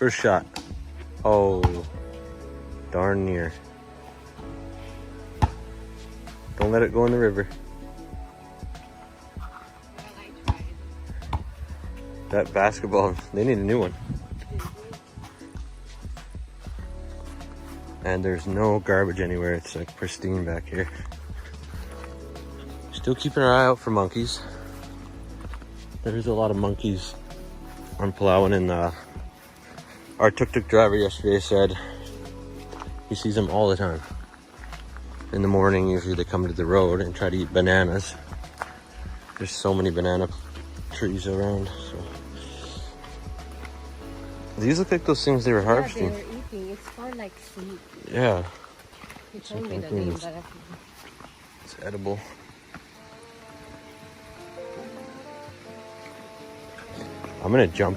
First shot. Oh, darn near. Don't let it go in the river. That basketball, they need a new one. And there's no garbage anywhere. It's like pristine back here. Still keeping our eye out for monkeys. There's a lot of monkeys on Palawan, and our tuk-tuk driver yesterday said he sees them all the time. In the morning, usually they come to the road and try to eat bananas. There's so many banana trees around. So. These look like those things they were harvesting. Yeah, they were eating. It's called like seed. Yeah. He told me the name, but it's edible. I'm gonna jump.